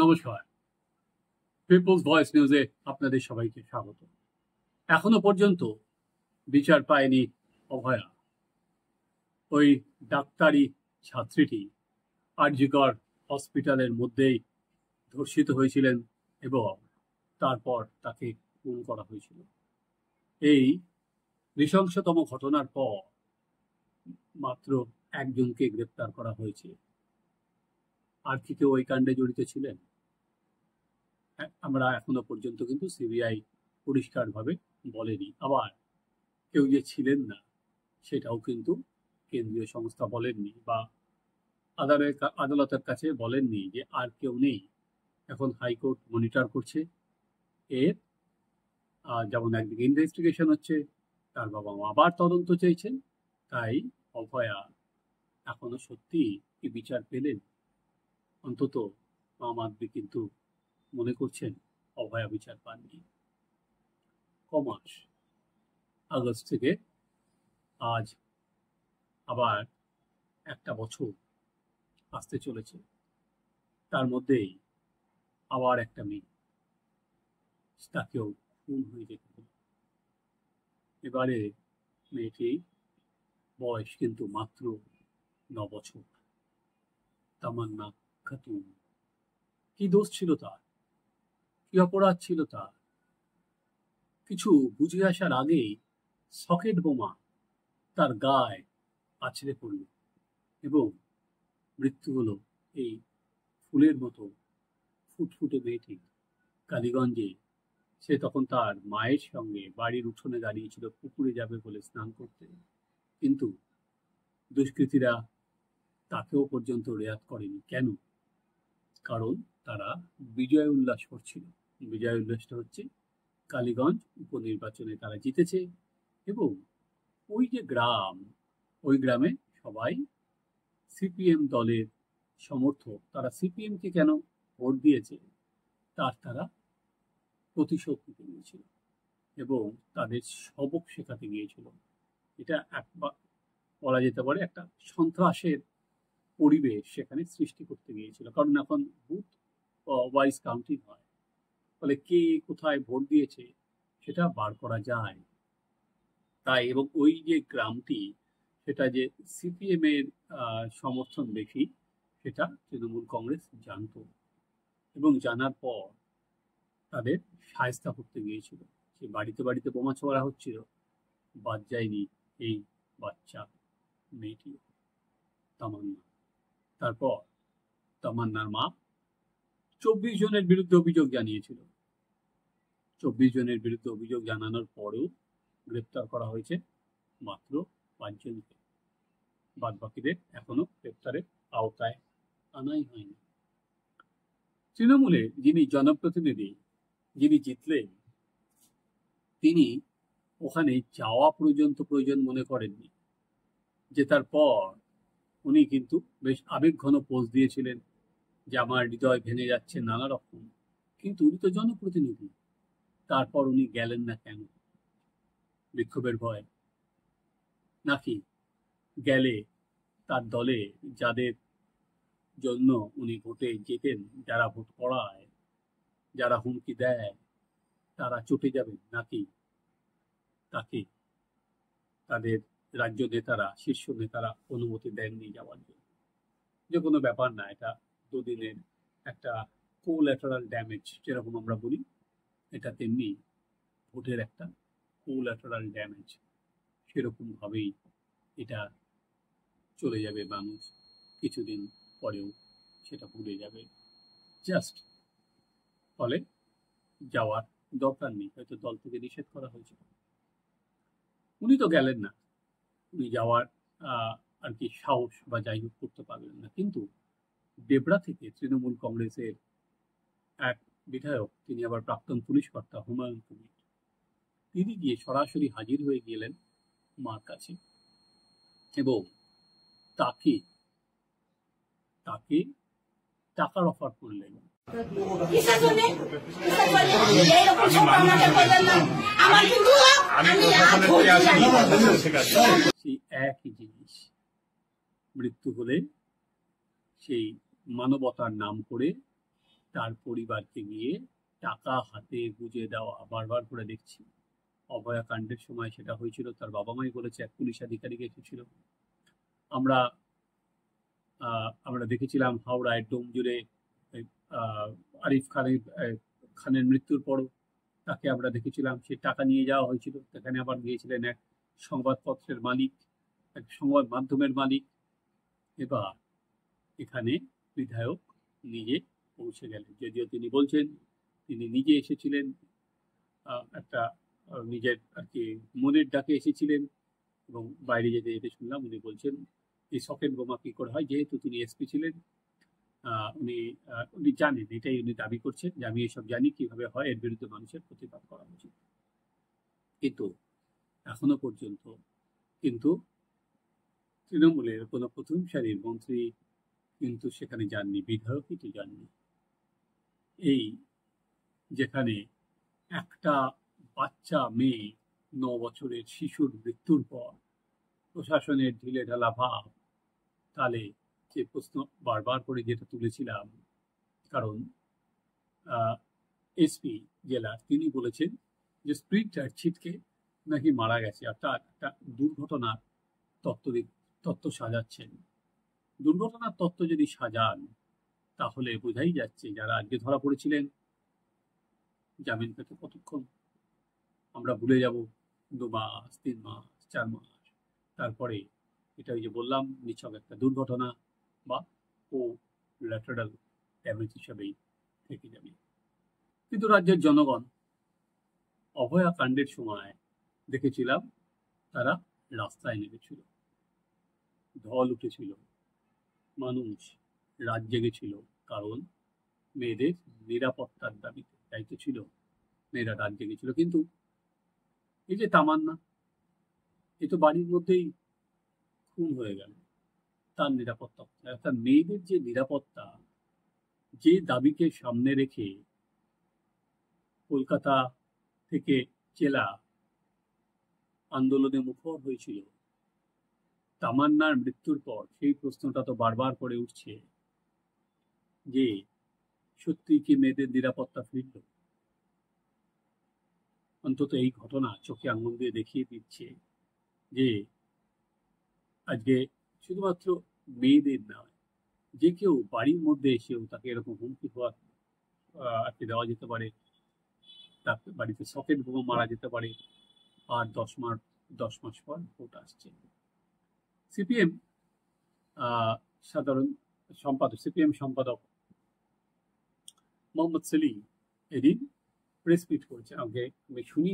নমস্কার, people's voice নিউজে আপনাদের সবাইকে স্বাগত। এখনো পর্যন্ত বিচার পায়নি অভয়া। ওই ডাক্তারি ছাত্রীটি আরজিকর হসপিটালের মধ্যেই ধর্ষিত হয়েছিলেন এবং তারপর তাকে খুন করা হয়েছিল। এই নৃশংসতম ঘটনার পর মাত্র একজনকে গ্রেপ্তার করা হয়েছে। আর কি কেউ ওই কাণ্ডে জড়িত ছিলেন? আমরা এখনো পর্যন্ত কিন্তু সিবিআই পরিষ্কারভাবে বলেনি। আবার কেউ যে ছিলেন না সেটাও কিন্তু কেন্দ্রীয় সংস্থা বলেননি বা আদালতের কাছে বলেননি যে আর কেউ নেই। এখন হাইকোর্ট মনিটর করছে এর, যেমন একদিকে ইনভেস্টিগেশন হচ্ছে, তার বাবা মা আবার তদন্ত চাইছেন। তাই অভয়া এখনো সত্যি কি বিচার পেলেন? অন্তত আম আদমি কিন্তু মনে করছেন অভয়া বিচার পাননি। কমাস আগস্ট থেকে আজ আবার একটা বছর আসতে চলেছে। তার মধ্যেই আবার একটা মেয়ে, তাকেও খুন হয়ে যেতে হলো। এবারে মেয়েটি বয়স কিন্তু মাত্র 9 বছর। তামান্না খাতুন। কি দোষ ছিল তার? কি অপরাধ ছিল তার? কিছু বুঝে আসার আগেই সকেট বোমা তার গায়ে আছড়ে পড়ল এবং মৃত্যু হলো এই ফুলের মতো ফুটফুটে মেয়েটি। কালীগঞ্জে সে তখন তার মায়ের সঙ্গে বাড়ির উঠোনে দাঁড়িয়েছিল পুকুরে যাবে বলে স্নান করতে, কিন্তু দুষ্কৃতীরা তাকেও পর্যন্ত রেয়াত করেনি। কেন? কারণ তারা বিজয় উল্লাস করছিল। বিজয় উল্লাসটা হচ্ছে কালীগঞ্জ উপনির্বাচনে তারা জিতেছে এবং ওই যে গ্রাম, ওই গ্রামে সবাই সিপিএম দলের সমর্থক। তারা সিপিএমকে কেন ভোট দিয়েছে তারা প্রতিশোধ নিতে গিয়েছিল এবং তাদের সবক শেখাতে গিয়েছিল। এটা বলা যেতে পারে একটা সন্ত্রাসের পরিবেশ সেখানে সৃষ্টি করতে গিয়েছিল। কারণ এখন বুথ ওয়াইজ কাউন্টিং হয়, ফলে কে কোথায় ভোট দিয়েছে সেটা বার করা যায়। তাই এবং ওই যে গ্রামটি, সেটা যে সিপিএম এর সমর্থন বেশি সেটা তৃণমূল কংগ্রেস জানত এবং জানার পর তাদের শায়েস্তা করতে গিয়েছিল। সে বাড়িতে বাড়িতে বোমা ছোড়া হচ্ছিল, বাদ যায়নি এই বাচ্চা মেয়েটি তামান্না। তারপর তামান্নার মা 24 জনের বিরুদ্ধে অভিযোগ জানিয়েছিল। 24 জনের বিরুদ্ধে অভিযোগ জানানোর পরেও গ্রেপ্তার করা হয়েছে মাত্র 5 জনকে। বাদ বাকিদের এখনো গ্রেপ্তারের আওতায় আনাই হয়নি। তৃণমূলে যিনি জনপ্রতিনিধি, যিনি জিতলেন, তিনি ওখানে যাওয়া পর্যন্ত প্রয়োজন মনে করেননি। জেতার পর উনি কিন্তু বেশ আবেগঘন পোস্ট দিয়েছিলেন যে আমার হৃদয় ভেঙে যাচ্ছে নানা রকম, কিন্তু উনি তো জনপ্রতিনিধি। তারপর উনি গেলেন না কেন? বিক্ষোভের ভয়? নাকি গেলে তার দলে যাদের জন্য উনি ভোটে জেতেন, যারা ভোট করায়, যারা হুমকি দেয়, তারা চটে যাবেন? নাকি তাকে তাদের রাজ্য নেতারা, শীর্ষ নেতারা অনুমতি দেননি যাওয়ার জন্য? যে কোনো ব্যাপার না, এটা দুদিনের একটা কোল্যাটারাল ড্যামেজ যেরকম আমরা বলি, এটা তেমনি ভোটের একটা কোল্যাটারাল ড্যামেজ। সেরকম ভাবেই এটা চলে যাবে। মানুষ কিছুদিন পরেও সেটা ভুলে যাবে। জাস্ট ফলে যাওয়ার দরকার নেই, হয়তো দল থেকে নিষেধ করা হয়েছিল। উনি তো গেলেন না, উনি যাওয়ার আর কি সাহস বা যাই হোক করতে পারলেন না। কিন্তু দেবরা থেকে তৃণমূল কংগ্রেসের এক বিধায়ক, তিনি আবার প্রাক্তন পুলিশ কর্তা হুমায়ুন কবির, তিনি গিয়ে সরাসরি হাজির হয়ে গেলেন মার কাছে এবং তাকে টাকার অফার করলেন। সেই একই জিনিস, মৃত্যু হলে সেই মানবতার নাম করে তার পরিবারকে গিয়ে টাকা হাতে গুঁজে দেওয়া বারবার করে দেখছি। অভয়া কাণ্ডের সময় সেটা হয়েছিল, তার বাবা মাই বলেছে, এক পুলিশ আধিকারিক এসেছিল। আমরা আমরা দেখেছিলাম হাওড়ায় ডোমজুড়ে আরিফ খানের মৃত্যুর পরও তাকে আমরা দেখেছিলাম, সে টাকা নিয়ে যাওয়া হয়েছিল। সেখানে আবার গিয়েছিলেন এক সংবাদপত্রের মালিক, এক সংবাদ মাধ্যমের মালিক। এবার এখানে বিধায়ক নিজে পৌঁছে গেলেন, যদিও তিনি বলছেন তিনি নিজে এসেছিলেন, একটা নিজের আর কি মনের ডাকে এসেছিলেন, এবং বাইরে যেতে যেতে শুনলাম উনি বলছেন এই সকেট বোমা কি করে হয়, যেহেতু তিনি এসপি ছিলেন উনি জানেন, এটাই উনি দাবি করছেন যে আমি এসব জানি কিভাবে হয়, এর বিরুদ্ধে মানুষের প্রতিবাদ করা উচিত। কিন্তু এখনো পর্যন্ত কিন্তু তৃণমূলের কোনো প্রথম সারির মন্ত্রী কিন্তু সেখানে যাননি, বিধায়ক কিন্তু যাননি। এই যেখানে একটা বাচ্চা মেয়ে 9 বছরের শিশুর মৃত্যুর পর প্রশাসনের ঢিলে ঢালা ভাব, তাহলে যে প্রশ্ন বারবার করে যেটা তুলেছিলাম, কারণ এসপি জেলার তিনি বলেছেন যে স্প্রিন্টার ছিটকে নাকি মারা গেছে, অর্থাৎ একটা দুর্ঘটনার তত্ত্ব সাজাচ্ছেন। দুর্ঘটনার তত্ত্ব যদি সাজান তাহলে বোঝাই যাচ্ছে যারা আজকে ধরা পড়েছিলেন জামিন পেতে কতক্ষণ, আমরা ভুলে যাব 2 মাস 3 মাস 4 মাস, তারপরে এটা ওই যে বললাম নিছক একটা দুর্ঘটনা বা ল্যাটারাল ড্যামেজ হিসাবেই থেকে যাবে। কিন্তু রাজ্যের জনগণ অভয়া কাণ্ডের সময় দেখেছিলাম তারা রাস্তায় নেমেছিল, ঢল উঠেছিল, মানুষ রাত জেগেছিল, কারণ মেয়েদের নিরাপত্তার দাবিতে, তাই তো ছিল, মেয়েরা রাত জেগেছিল। কিন্তু এই যে তামান্না, এ তো বাড়ির মধ্যেই খুন হয়ে গেল, তার নিরাপত্তা, অর্থাৎ মেয়েদের যে নিরাপত্তা, যে দাবিকে সামনে রেখে কলকাতা থেকে জেলা আন্দোলনে মুখর হয়েছিল, তামান্নার মৃত্যুর পর সেই প্রশ্নটা তো বারবার করে উঠছে যে সত্যি কি মেয়েদের নিরাপত্তা ফিরল? অন্তত এই ঘটনা চোখে আঙুল দিয়ে দেখিয়ে দিচ্ছে যে আজকে শুধুমাত্র মেয়েদের নয়, যে কেউ বাড়ির মধ্যে এসেও তাকে এরকম হুমকি হওয়া আটকে দেওয়া যেতে পারে, তার বাড়িতে সকেট বোমা মারা যেতে পারে, আর 10 মাস পর ভোট আসছে। সিপিএম সাধারণ সম্পাদক, সিপিএম সম্পাদক মোহাম্মদ সেলিম এদিন প্রেস মিট করেছেন। আগে আমি শুনি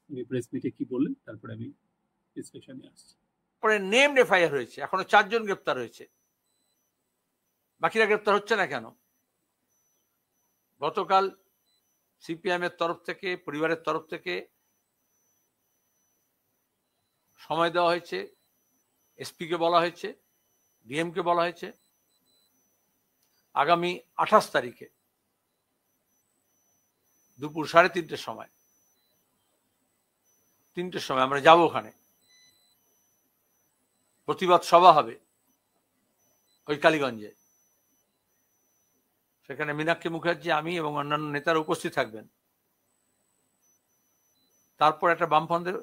উনি প্রেস মিটে কি বললেন, তারপরে আমি ডিসকাশনে আসছি। পরে নেম এফআইআর হয়েছে, এখনো 4 জন গ্রেপ্তার হয়েছে, বাকিরা গ্রেপ্তার হচ্ছে না কেন? গতকাল সিপিএম এর তরফ থেকে, পরিবারের তরফ থেকে সময় দেওয়া হয়েছে, এসপি কে বলা হয়েছে, ডিএম কে বলা হয়েছে, আগামী 28 তারিখে দুপুর 3:30টার সময়, 3টের সময় আমরা যাব, ওখানে প্রতিবাদ সভা হবে ওই কালীগঞ্জে। সেখানে মীনাক্ষী মুখার্জি, আমি এবং অন্যান্য নেতারা উপস্থিত থাকবেন। তারপর একটা বামফ্রন্টের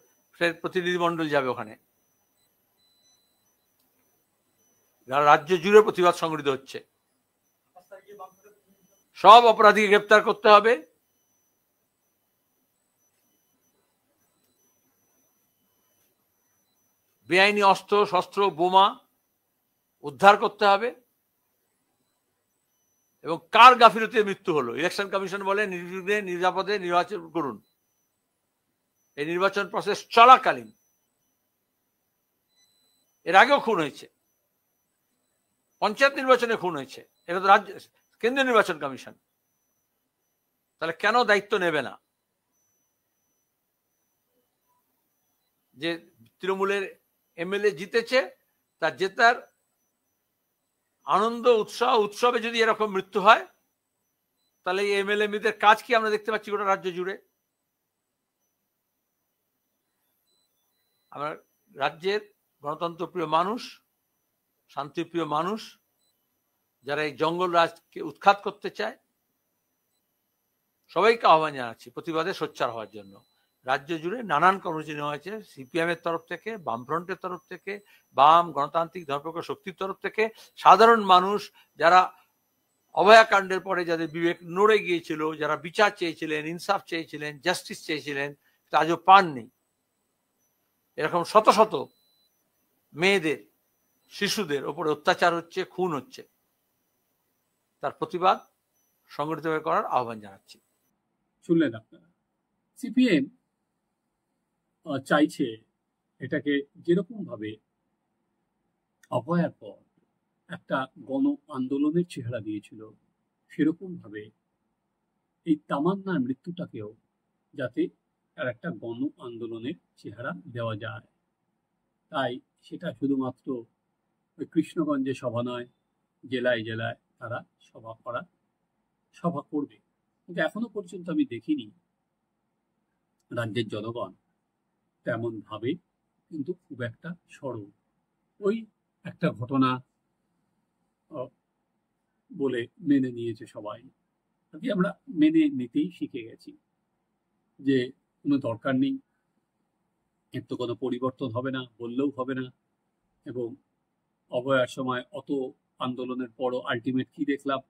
প্রতিনিধি মন্ডল যাবে ওখানে। রাজ্য জুড়ে প্রতিবাদ সংগঠিত হচ্ছে। সব অপরাধীকে গ্রেপ্তার করতে হবে, বেআইনি অস্ত্র শস্ত্র বোমা উদ্ধার করতে হবে, এবং কার গাফিলতিতে মৃত্যু হলো ইলেকশন কমিশন বলে নির্বিঘ্নে নিরাপদে নির্বাচন করুন। এই নির্বাচন প্রসেস চলাকালীন, এর আগেও খুন হয়েছে, পঞ্চায়েত নির্বাচনে খুন হয়েছে, এটা তো রাজ্য কেন্দ্রীয় নির্বাচন কমিশন, তাহলে কেন দায়িত্ব নেবে না? যে তৃণমূলের এমএলএ জিতেছে, তার জেতার আনন্দ উৎসবে যদি এরকম মৃত্যু হয়, তাহলে এই এমএলএদের কাজ কি আমরা দেখতে পাচ্ছি গোটা রাজ্য জুড়ে। আমরা রাজ্যের গণতন্ত্রপ্রিয় মানুষ, শান্তিপ্রিয় মানুষ, যারা এই জঙ্গল রাজকে উৎখাত করতে চায়, সবাইকে আহ্বান জানাচ্ছি প্রতিবাদে সোচ্চার হওয়ার জন্য। রাজ্য জুড়ে নানান কর্মসূচি নেওয়া হয়েছে, সিপিএম এর তরফ থেকে, বামফ্রন্টের তরফ থেকে, বাম গণতান্ত্রিক ধর্মপ্রকর শক্তির তরফ থেকে। সাধারণ মানুষ যারা অভয়াকাণ্ডের পরে যাদের বিবেক নড়ে গিয়েছিল, যারা বিচার চেয়েছিলেন, ইনসাফ চেয়েছিলেন, জাস্টিস চেয়েছিলেন, তা আজও পাননি। এরকম শত শত মেয়েদের, শিশুদের ওপরে অত্যাচার হচ্ছে, খুন হচ্ছে। তার প্রতিবাদ সংগঠিতভাবে করার আহ্বান জানাচ্ছি। শুনলেন আপনারা, সিপিএম চাইছে এটাকে যেরকম ভাবে অভয়ার পর একটা গণ আন্দোলনের চেহারা দিয়েছিল, সেরকম ভাবে এই তামান্নার মৃত্যুটাকেও যাতে আর একটা গণ আন্দোলনের চেহারা দেওয়া যায়। তাই সেটা শুধুমাত্র ওই কৃষ্ণগঞ্জে সভা নয়, জেলায় জেলায় তারা সভা করবে। কিন্তু এখনো পর্যন্ত আমি দেখিনি রাজ্যের জনগণ তেমন ভাবে কিন্তু খুব একটা সরব। ওই একটা ঘটনা বলে মেনে নিয়েছে সবাই। আজকে আমরা মেনে নিতেই শিখে গেছি যে কোনো দরকার নেই, এর তো কোনো পরিবর্তন হবে না, বললেও হবে না। এবং অভয়ার সময় অত আন্দোলনের পরও আলটিমেট কি দেখলাম?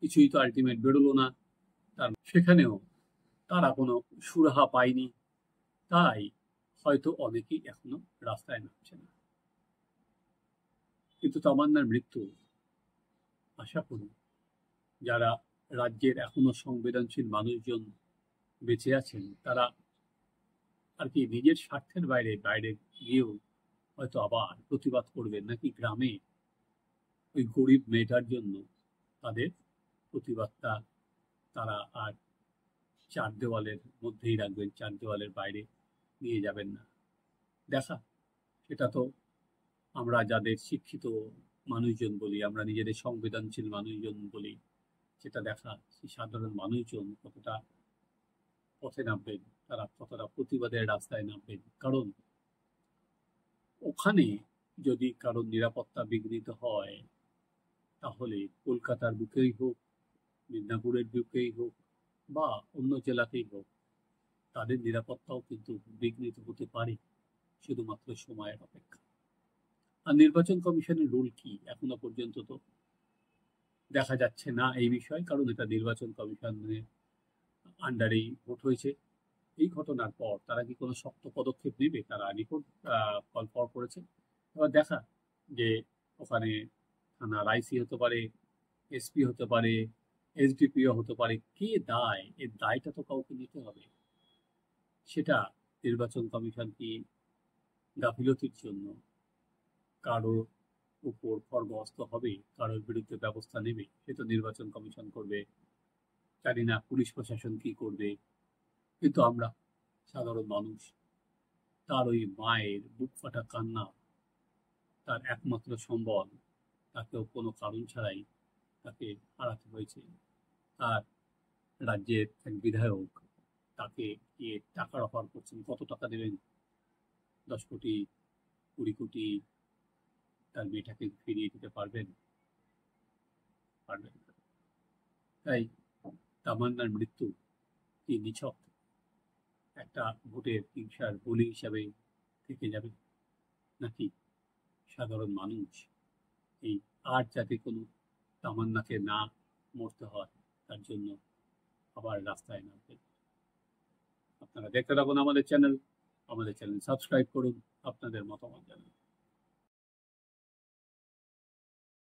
কিছুই তো আলটিমেট বেরোলো না। তার সেখানেও তারা কোনো সুরাহা পায়নি। তাই হয়তো অনেকেই এখনো রাস্তায় নামছে না। কিন্তু তামান্নার মৃত্যু, আশা করি যারা রাজ্যের এখনো সংবেদনশীল মানুষজন বেঁচে আছেন, তারা আর কি নিজের স্বার্থের বাইরে গিয়েও হয়তো আবার প্রতিবাদ করবেন, নাকি গ্রামে ওই গরিব মেয়েটার জন্য তাদের প্রতিবাদটা তারা আর চার দেওয়ালের মধ্যেই রাখবেন, চার দেওয়ালের বাইরে নিয়ে যাবেন না। দেখা, সেটা তো আমরা যাদের শিক্ষিত মানুষজন বলি, আমরা নিজেদের সংবেদনশীল মানুষজন বলি, সেটা দেখা সেই সাধারণ মানুষজন কতটা পথে নামবেন, তারা কতটা প্রতিবাদের রাস্তায় নামবেন। কারণ ওখানে যদি কারোর নিরাপত্তা বিঘ্নিত হয়, তাহলে কলকাতার বুকেই হোক, মেদিনীপুরের বুকেই হোক, বা অন্য জেলাতেই হোক, তাদের নিরাপত্তাও কিন্তু বিঘ্নিত হতে পারে, শুধুমাত্র সময়ের অপেক্ষা। আর নির্বাচন কমিশনের রুল কি এখনো পর্যন্ত তো দেখা যাচ্ছে না এই বিষয়ে, কারণ এটা নির্বাচন কমিশনের আন্ডারেই ভোট হয়েছে। এই ঘটনার পর তারা কি কোনো শক্ত পদক্ষেপ নেবে? তারা রিপোর্ট কল ফর করেছে। এবার দেখা যে ওখানে থানার আইসি হতে পারে, এসপি হতে পারে, এসডিপিও হতে পারে, কে দায়? এর দায়টা তো কাউকে নিতে হবে। সেটা নির্বাচন কমিশন কি গাফিলতির জন্য কারোর উপর খড়গহস্ত হবে, কারোর বিরুদ্ধে ব্যবস্থা নেবে? সে তো নির্বাচন কমিশন করবে, জানি না পুলিশ প্রশাসন কি করবে। কিন্তু আমরা সাধারণ মানুষ, তার ওই মায়ের বুক ফাটা কান্না, তার একমাত্র সম্বল, তাকেও কোনো কারণ ছাড়াই তাকে হারাতে হয়েছে। আর রাজ্যের এক বিধায়ক তাকে গিয়ে টাকার অফার করছেন। কত টাকা দেবেন? 10 কোটি, 20 কোটি? তার মেয়েটাকে ফিরিয়ে দিতে পারবেন? পারবেন না। তাই তামান্নার মৃত্যু কি নিছক একটা ভোটের হিংসার বলি হিসাবে থেকে যাবে, নাকি সাধারণ মানুষ এই আর যাতে কোনো তামান্নাকে না মরতে হয় তার জন্য আবার রাস্তায় নামবে? আপনারা দেখতে থাকুন আমাদের চ্যানেল সাবস্ক্রাইব করুন, আপনাদের মতামত জানান।